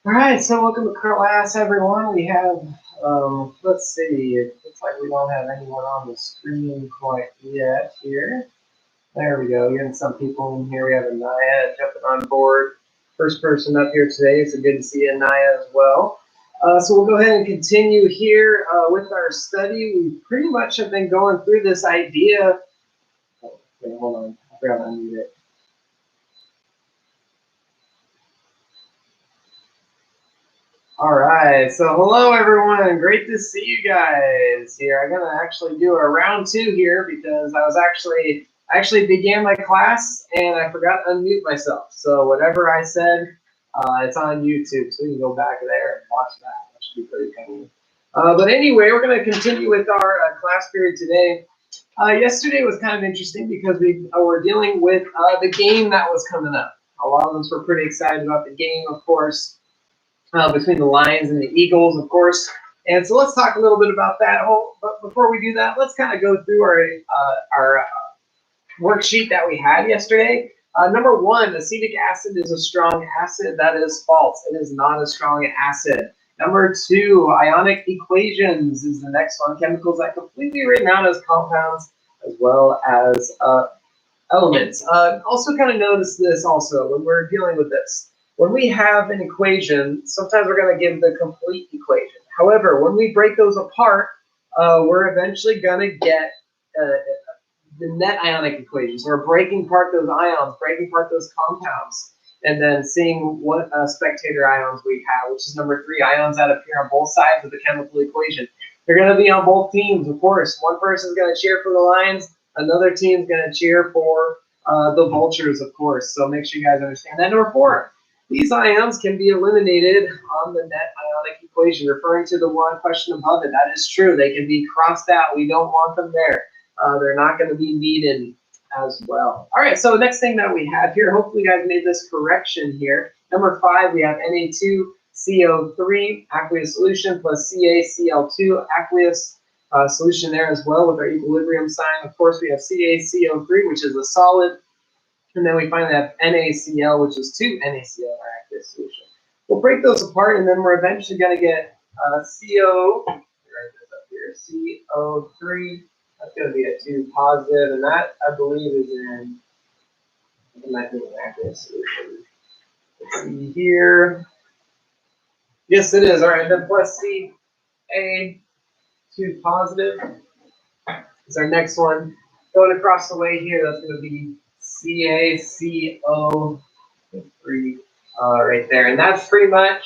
All right, so welcome to class, everyone. We have, let's see, it looks like we don't have anyone on the screen quite yet here. There we go. Getting some people in here. We have Anaya jumping on board. First person up here today. So good to see you, Anaya, as well. So we'll go ahead and continue here with our study. We pretty much have been going through this idea. Oh, wait, hold on. I forgot to unmute it. All right, so hello everyone. Great to see you guys here. I'm gonna actually do a round two here because I actually began my class and I forgot to unmute myself. So whatever I said, it's on YouTube, so you can go back there and watch that. That should be pretty funny. But anyway, we're gonna continue with our class period today. Yesterday was kind of interesting because we were dealing with the game that was coming up. A lot of us were pretty excited about the game, of course, between the Lions and the Eagles, of course. And so let's talk a little bit about that. Oh, but before we do that, let's kind of go through our worksheet that we had yesterday. Number one, acetic acid is a strong acid. That is false. It is not a strong acid. Number two, ionic equations is the next one. Chemicals that completely written out as compounds as well as elements. Also kind of notice this also when we're dealing with this. When we have an equation, sometimes we're going to give the complete equation. However, when we break those apart, we're eventually going to get the net ionic equation. So we're breaking apart those ions, breaking apart those compounds, and then seeing what spectator ions we have, which is number three, ions that appear on both sides of the chemical equation. They're going to be on both teams, of course. One person's going to cheer for the Lions, another team's going to cheer for the Vultures, of course. So make sure you guys understand that. Number four, these ions can be eliminated on the net ionic equation, referring to the one question above it. That is true. They can be crossed out. We don't want them there. They're not going to be needed as well. All right, so next thing that we have here, hopefully you guys made this correction here. Number five, we have Na2CO3 aqueous solution plus CaCl2 aqueous solution there as well with our equilibrium sign. Of course, we have CaCO3, which is a solid, and then we finally have NaCl, which is two NaCl in our aqueous solution. We'll break those apart, and then we're eventually going to get CO, write this up here, CO3. That's going to be a 2 positive, and that, I believe, is in, it might be an aqueous solution. Let's see here. Yes, it is. All right, then plus Ca, 2 positive is our next one. Going across the way here, that's going to be CaCO3 right there. And that's pretty much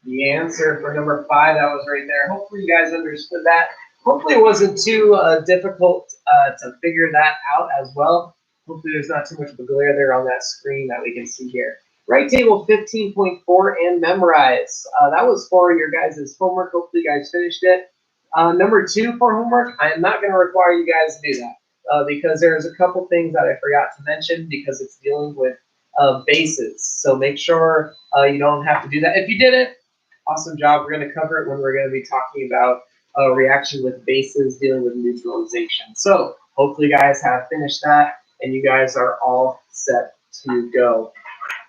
the answer for number five. That was right there. Hopefully you guys understood that. Hopefully it wasn't too difficult to figure that out as well. Hopefully there's not too much of a glare there on that screen that we can see here. Right table 15.4 and memorize. That was for your guys' homework. Hopefully you guys finished it. Number two for homework, I am not going to require you guys to do that because there's a couple things that I forgot to mention because it's dealing with bases. So make sure you don't have to do that. If you did it, awesome job. We're going to cover it when we're going to be talking about reaction with bases dealing with neutralization. So hopefully you guys have finished that and you guys are all set to go.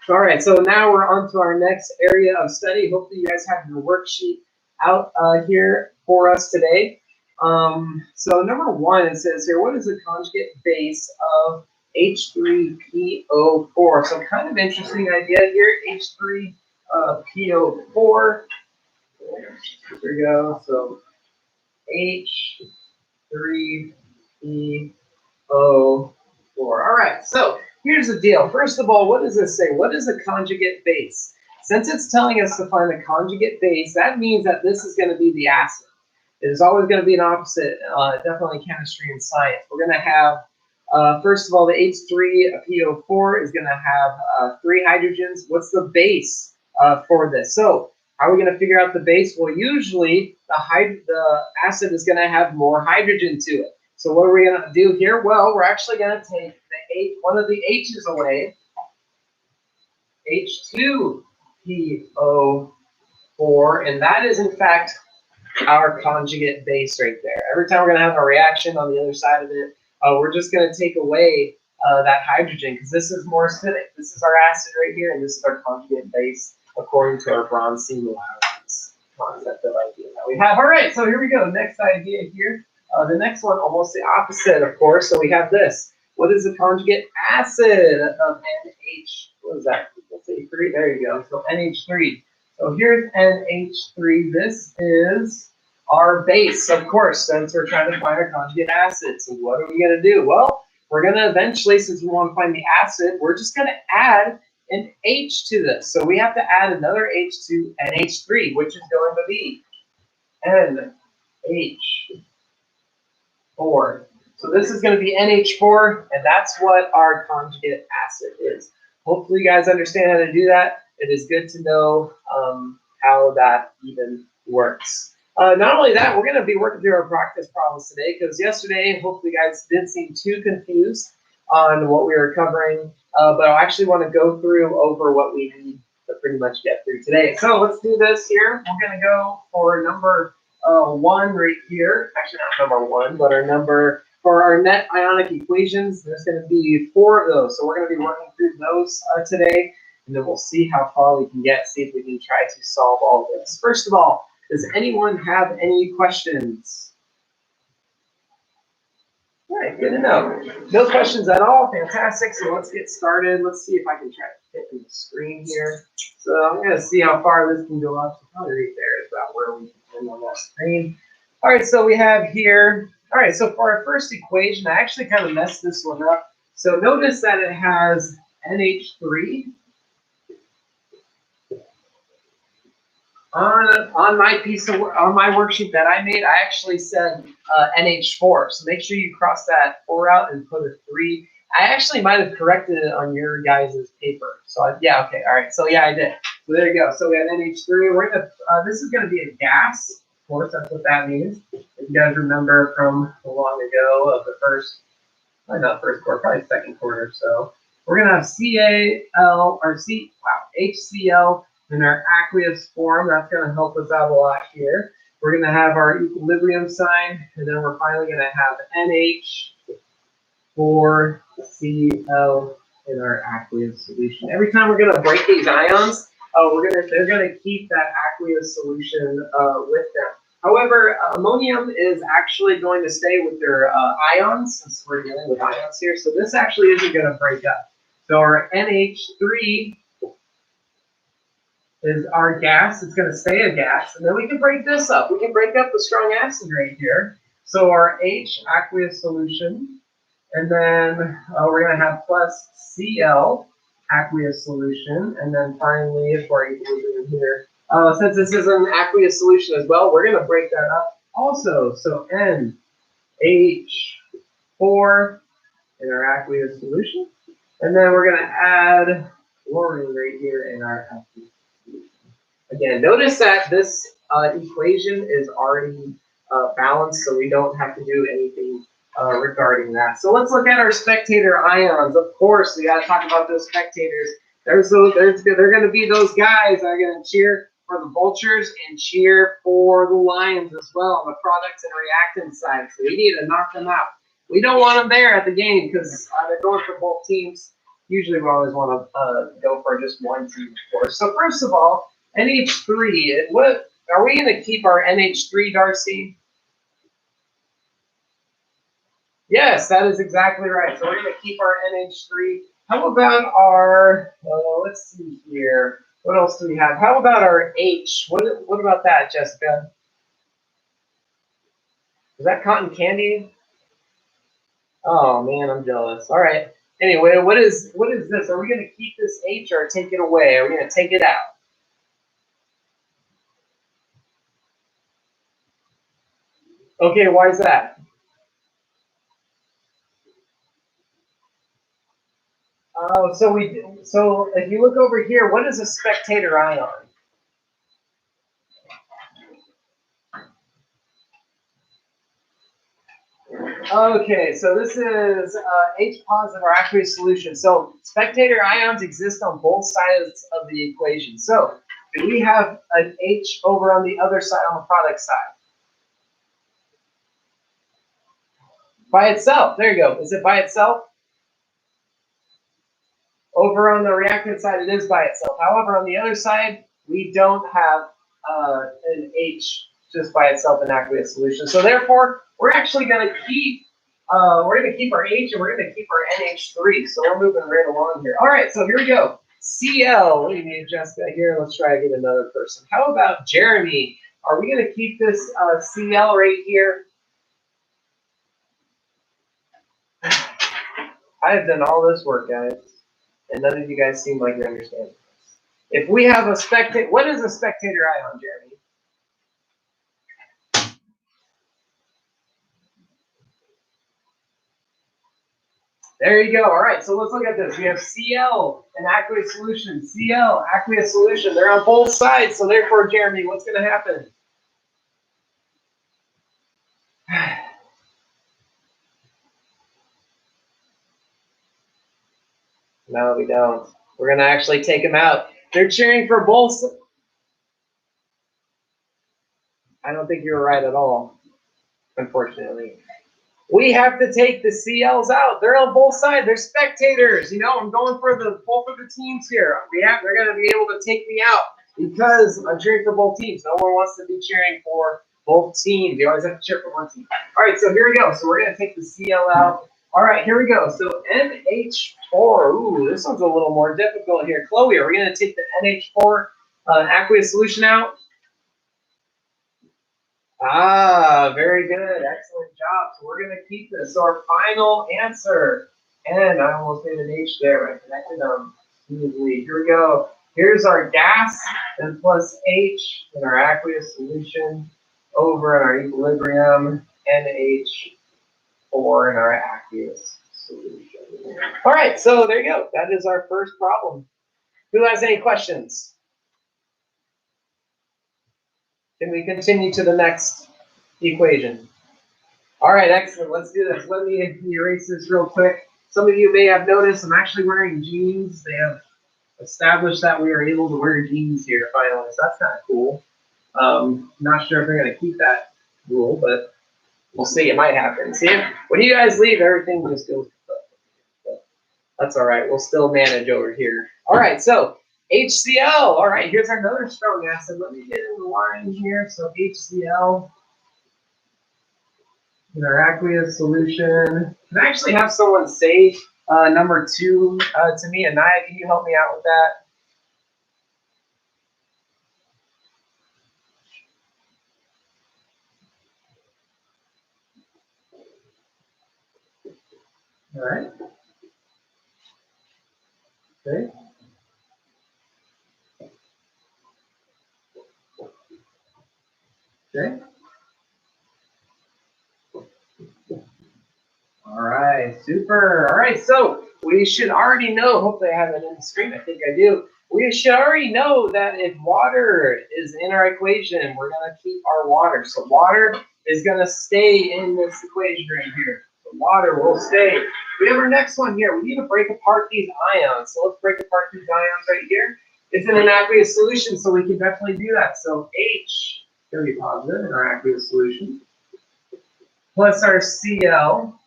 All right, so now we're on to our next area of study. Hopefully you guys have your worksheet out here for us today. So number one, it says here, what is the conjugate base of H3PO4? So kind of interesting idea here, H3PO4. Here we go. So H3PO4. All right, so here's the deal. First of all, what does this say? What is a conjugate base? Since it's telling us to find the conjugate base, that means that this is going to be the acid. It is always going to be an opposite, definitely chemistry and science. We're going to have, first of all, the H3PO4 is going to have 3 hydrogens. What's the base for this? So how are we going to figure out the base? Well, usually the acid is going to have more hydrogen to it. So what are we going to do here? Well, we're actually going to take one of the H's away, H2PO4, and that is in fact our conjugate base right there. Every time we're going to have a reaction on the other side of it, we're just going to take away that hydrogen because this is more acidic. This is our acid right here, and this is our conjugate base. according to our Bronsted-Lawrence concept of idea that we have. All right, so here we go. Next idea here. The next one, almost the opposite, of course. So we have this. What is the conjugate acid of NH? What is that? Let's say 3. There you go. So NH3. So here's NH3. This is our base, of course, since we're trying to find our conjugate acid. So what are we going to do? Well, we're going to eventually, since we want to find the acid, we're just going to add an H to this. So we have to add another H to NH3, which is going to be NH4. So this is going to be NH4, and that's what our conjugate acid is. Hopefully you guys understand how to do that. It is good to know how that even works. Not only that, we're going to be working through our practice problems today, because yesterday, hopefully you guys didn't seem too confused on what we were covering, but I actually want to go through over what we need to pretty much get through today. So let's do this here. We're going to go for number 1 right here. Actually, not number 1, but our number for our net ionic equations. There's going to be 4 of those. So we're going to be working through those today, and then we'll see how far we can get, see if we can try to solve all of this. First of all, does anyone have any questions? All right, good to know. No questions at all. Fantastic. So let's get started. Let's see if I can try to fit in the screen here. So I'm going to see how far this can go up. So probably right there is about where we can end on that screen. All right, so we have here. All right, so for our first equation, I actually kind of messed this one up. So notice that it has NH3 on my worksheet that I made. I actually said NH4. So make sure you cross that 4 out and put a 3. I actually might have corrected it on your guys' paper. So yeah, okay, all right. So yeah, I did. So there you go. So we had NH3. We're gonna. This is gonna be a gas. Of course, that's what that means. If you guys remember from long ago of the first, not first quarter, probably second quarter. So we're gonna have HCl in our aqueous form. That's gonna help us out a lot here. We're gonna have our equilibrium sign, and then we're finally gonna have NH4Cl in our aqueous solution. Every time we're gonna break these ions, they're gonna keep that aqueous solution with them. However, ammonium is actually going to stay with their ions, since we're dealing with ions here. So this actually isn't going to break up. So our NH3 is our gas. It's going to stay a gas. And then we can break this up. We can break up the strong acid right here. So our H, aqueous solution. And then we're going to have plus Cl, aqueous solution. And then finally, for our equilibrium here, since this is an aqueous solution as well, we're going to break that up also. So NH4 in our aqueous solution. And then we're going to add chlorine right here in our aqueous solution. Again, notice that this equation is already balanced, so we don't have to do anything regarding that. So let's look at our spectator ions. Of course, we got to talk about those spectators. They're going to be those guys that are going to cheer for the vultures and cheer for the lions as well on the products and reactant side. So we need to knock them out. We don't want them there at the game because they're going for both teams. Usually we always want to go for just one team, of course. So first of all, NH3. What are we going to keep our NH3, Darcy? Yes, that is exactly right. So we're going to keep our NH3. How about our, let's see here. What else do we have? How about our H? What about that, Jessica? Is that cotton candy? Oh, man, I'm jealous. All right. Anyway, what is this? Are we going to keep this H or take it away? Are we going to take it out? Okay, why is that? So if you look over here, what is a spectator ion? Okay, so this is H positive or aqueous solution. So spectator ions exist on both sides of the equation. So do we have an H over on the other side, on the product side? By itself. There you go. Is it by itself? Over on the reactant side, it is by itself. However, on the other side, we don't have an H just by itself in aqueous solution. So therefore, we're actually going to keep our H and we're going to keep our NH3. So we're moving right along here. All right, so here we go. Cl. What do you mean, Jessica? Here, let's try to get another person. How about Jeremy? Are we going to keep this Cl right here? I have done all this work, guys, and none of you guys seem like you're understanding this. If we have a spectator, what is a spectator ion, Jeremy? There you go. All right, so let's look at this. We have Cl, an aqueous solution. Cl, aqueous solution. They're on both sides, so therefore, Jeremy, what's going to happen? No, we don't. We're going to actually take them out. They're cheering for both. I don't think you were right at all, unfortunately. We have to take the CLs out. They're on both sides. They're spectators. You know, I'm going for both of the teams here. They're going to be able to take me out because I'm cheering for both teams. No one wants to be cheering for both teams. You always have to cheer for one team. All right, so here we go. So we're going to take the CL out. All right, here we go. So NH4. Ooh, this one's a little more difficult here. Chloe, are we going to take the NH4 aqueous solution out? Ah, very good. Excellent job. So we're going to keep this. So our final answer. And I almost made an H there. I connected them smoothly. Here we go. Here's our gas and plus H in our aqueous solution over in our equilibrium, NH4 in our aqueous solution. All right, so there you go. That is our first problem. Who has any questions? Can we continue to the next equation? All right, excellent. Let's do this. Let me erase this real quick. Some of you may have noticed I'm actually wearing jeans. They have established that we are able to wear jeans here finally, so that's kind of cool. Not sure if they're going to keep that rule, but we'll see. It might happen. See, when you guys leave, everything just goes. That's all right. We'll still manage over here. All right, so HCl. All right, here's another strong acid. Let me get in the line here. So HCl. In our aqueous solution. Can I actually have someone say number 2 to me? Anaya, can you help me out with that? All right. Okay. Okay. All right. Super. All right. So we should already know. Hopefully, I have it in the screen. I think I do. We should already know that if water is in our equation, we're going to keep our water. So water is going to stay in this equation right here. So water will stay. We have our next one here. We need to break apart these ions. So let's break apart these ions right here. It's in an aqueous solution, so we can definitely do that. So H is going to be positive in our aqueous solution. Plus our Cl.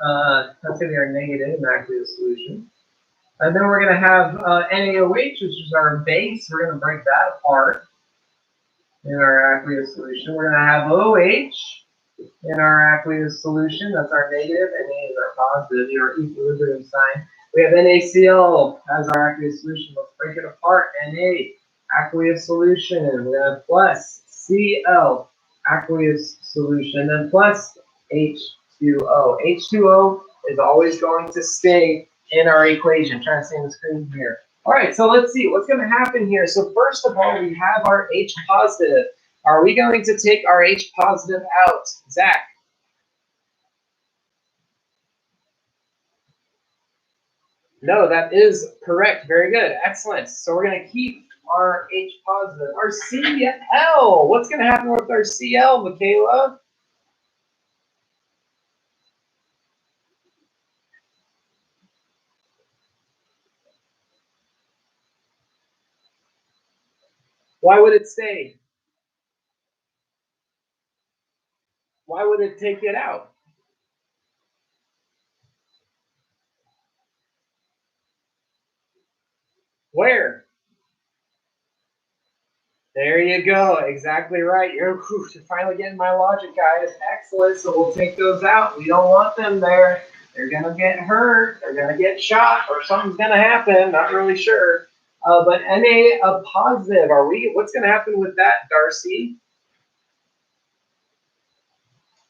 That's going to be our negative in aqueous solution. And then we're going to have NaOH, which is our base. We're going to break that apart in our aqueous solution. We're going to have OH in our aqueous solution. That's our negative. Na is our positive, our equilibrium sign. We have NaCl as our aqueous solution. Let's break it apart. Na, aqueous solution. And we have plus Cl, aqueous solution. And plus H2O. H2O is always going to stay in our equation. I'm trying to stay on the screen here. All right, so let's see what's going to happen here. So first of all, we have our H positive. Are we going to take our H positive out? Zach? No, that is correct. Very good. Excellent. So we're going to keep our H positive. Our Cl. What's going to happen with our Cl, Michaela? Why would it stay? Why would it take it out? Where? There you go. Exactly right. You're finally getting my logic, guys. Excellent. So we'll take those out. We don't want them there. They're going to get hurt. They're going to get shot, or something's going to happen. Not really sure. But Na a positive. What's going to happen with that, Darcy?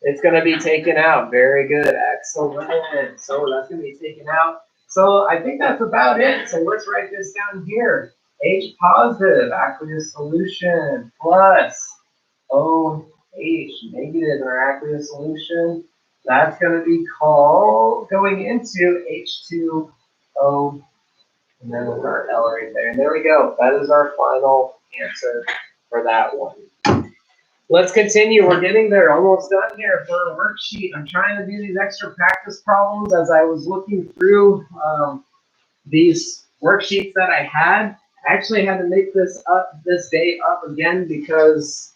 It's going to be taken out. Very good. Excellent. So that's going to be taken out. So I think that's about it. So let's write this down here. H positive, aqueous solution, plus OH negative in our aqueous solution. That's going to be called going into H2O. And then with our L right there. And there we go. That is our final answer for that one. Let's continue. We're getting there. Almost done here for a worksheet. I'm trying to do these extra practice problems as I was looking through these worksheets that I had. I actually had to make this day up again because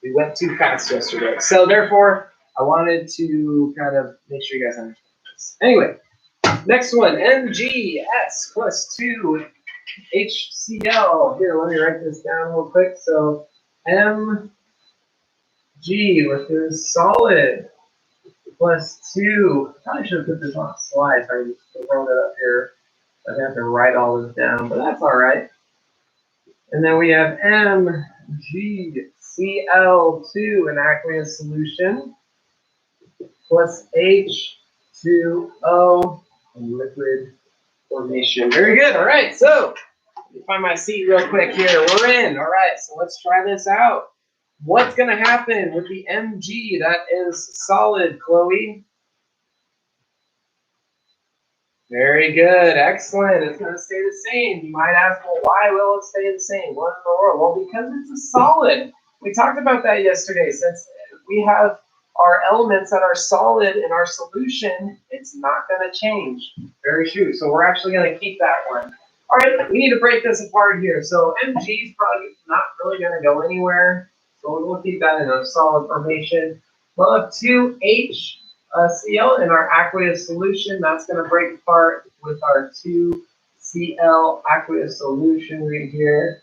we went too fast yesterday. So therefore, I wanted to kind of make sure you guys understand this. Anyway, next one, MgS plus 2 HCl. Here, let me write this down real quick. So Mg, which is solid, plus 2. I probably should have put this on a slide so I just wrote it up here. I'd have to write all this down, but that's all right. And then we have MgCl2, an aqueous solution, plus H2O, in liquid formation. Very good. All right. So let me find my seat real quick here. We're in. All right. So let's try this out. What's going to happen with the Mg that is solid, Chloe? Very good. Excellent. It's going to stay the same. You might ask, well, why will it stay the same? What in the world? Well, because it's a solid. We talked about that yesterday. Since we have our elements that are solid in our solution, it's not going to change. Very true. So we're actually going to keep that one. All right, we need to break this apart here. So Mg is probably not really going to go anywhere. So we'll keep that in a solid formation. We'll have 2H. Cl in our aqueous solution. That's going to break apart with our 2Cl aqueous solution right here.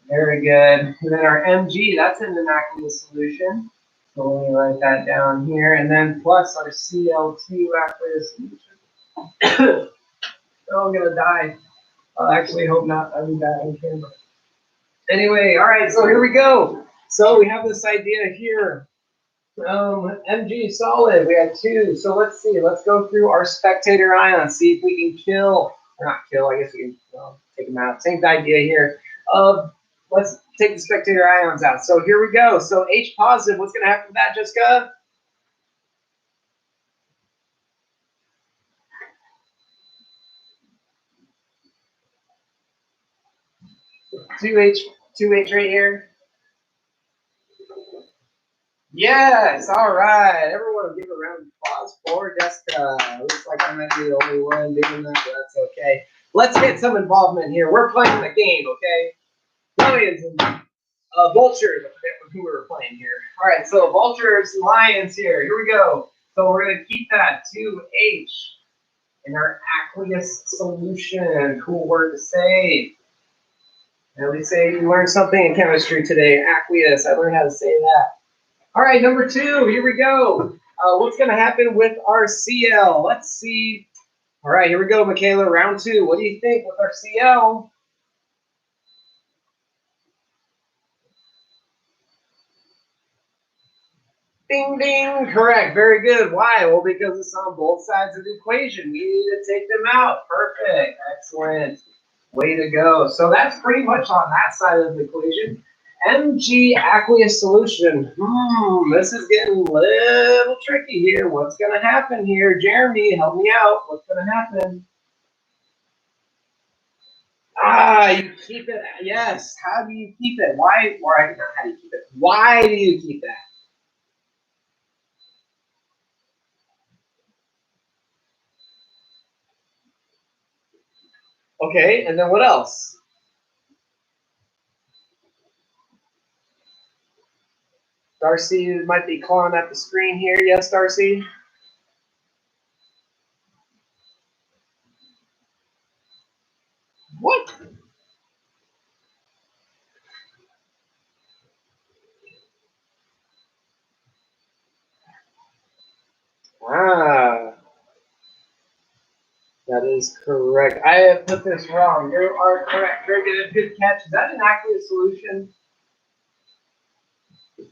Very good. And then our Mg, that's in an aqueous solution. So let me write that down here. And then plus our Cl2 aqueous solution. Oh, I'm going to die. I actually hope not. I mean that on camera. Anyway, all right, so here we go. So we have this idea here. Mg solid, we had 2. So let's see. Let's go through our spectator ions. See if we can kill, or not kill. I guess we can take them out. Same idea here. Let's take the spectator ions out. So here we go. So H positive. What's going to happen to that, Jessica? Two H right here. Yes, all right. Everyone give a round of applause for Jessica. Looks like I might be the only one doing that, but that's okay. Let's get some involvement here. We're playing the game, okay? Lions and vultures. I forget who we were playing here. All right, so vultures and lions here. Here we go. So we're going to keep that 2H in our aqueous solution. Cool word to say. And we say you learned something in chemistry today. Aqueous. I learned how to say that. All right, number 2, here we go. What's going to happen with our Cl? Let's see. All right, here we go, Michaela, round 2. What do you think with our Cl? Ding, ding. Correct. Very good. Why? Well, because it's on both sides of the equation. We need to take them out. Perfect. Excellent. Way to go. So that's pretty much on that side of the equation. Mg aqueous solution. This is getting a little tricky here. What's going to happen here? Jeremy, help me out. What's going to happen? You keep it. Yes. How do you keep it? Why? Or not how do you keep it? Why do you keep that? Okay, and then what else? Darcy might be calling at the screen here. Yes, Darcy? is correct. I have put this wrong. You are correct. Very good. Good catch. Is that an aqueous solution?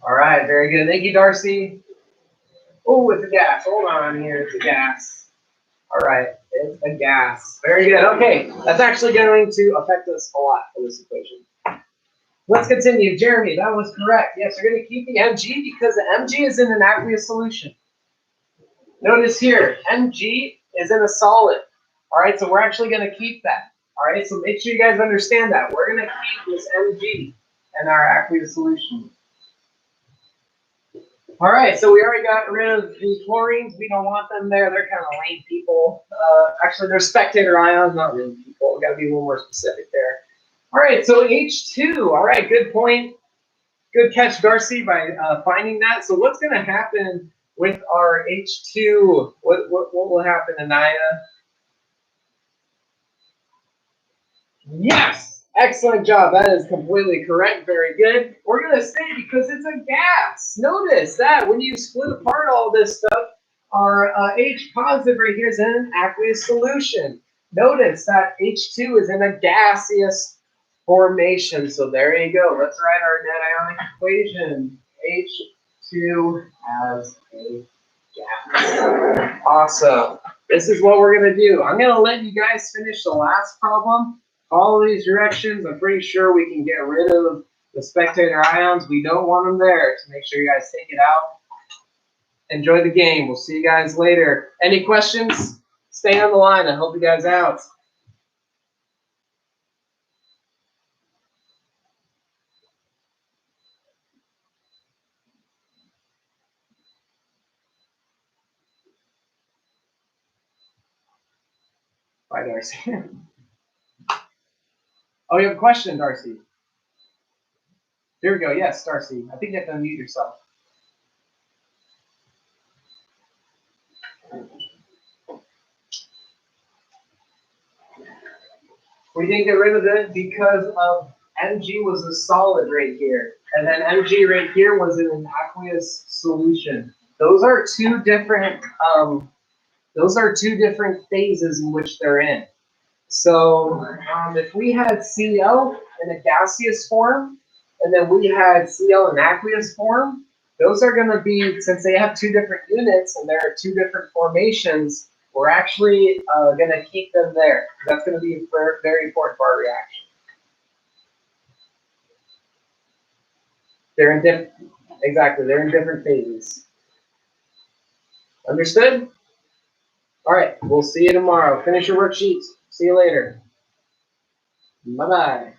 All right. Very good. Thank you, Darcy. Oh, it's a gas. Hold on here. It's a gas. All right. It's a gas. Very good. Okay. That's actually going to affect us a lot for this equation. Let's continue. Jeremy, that was correct. Yes, you're going to keep the Mg because the Mg is in an aqueous solution. Notice here, Mg is in a solid. All right, so we're actually going to keep that. All right, so make sure you guys understand that. We're going to keep this Mg in our aqueous solution. All right, so we already got rid of the chlorines. We don't want them there. They're kind of lame people. Actually, they're spectator ions, not lame people. We've got to be a little more specific there. All right, so H2. All right, good point. Good catch, Darcy, by finding that. So what's going to happen with our H2? What will happen, Anaya? Yes! Excellent job. That is completely correct. Very good. We're going to say because it's a gas. Notice that when you split apart all this stuff, our H positive right here is in an aqueous solution. Notice that H2 is in a gaseous formation. So there you go. Let's write our net ionic equation. H2 as a gas. Awesome. This is what we're going to do. I'm going to let you guys finish the last problem. Follow these directions. I'm pretty sure we can get rid of the spectator ions. We don't want them there. So make sure you guys take it out. Enjoy the game. We'll see you guys later. Any questions? Stay on the line. I help you guys out. Bye, Darcy. Oh, you have a question, Darcy? Here we go. Yes, Darcy. I think you have to unmute yourself. We didn't get rid of it because of Mg was a solid right here. And then Mg right here was in an aqueous solution. Those are two different phases in which they're in. So if we had Cl in a gaseous form, and then we had Cl in aqueous form, those are going to be, since they have two different units and there are two different formations, we're actually going to keep them there. That's going to be very, very important for our reaction. They're in different, exactly, they're in different phases. Understood? All right, we'll see you tomorrow. Finish your worksheets. See you later. Bye-bye.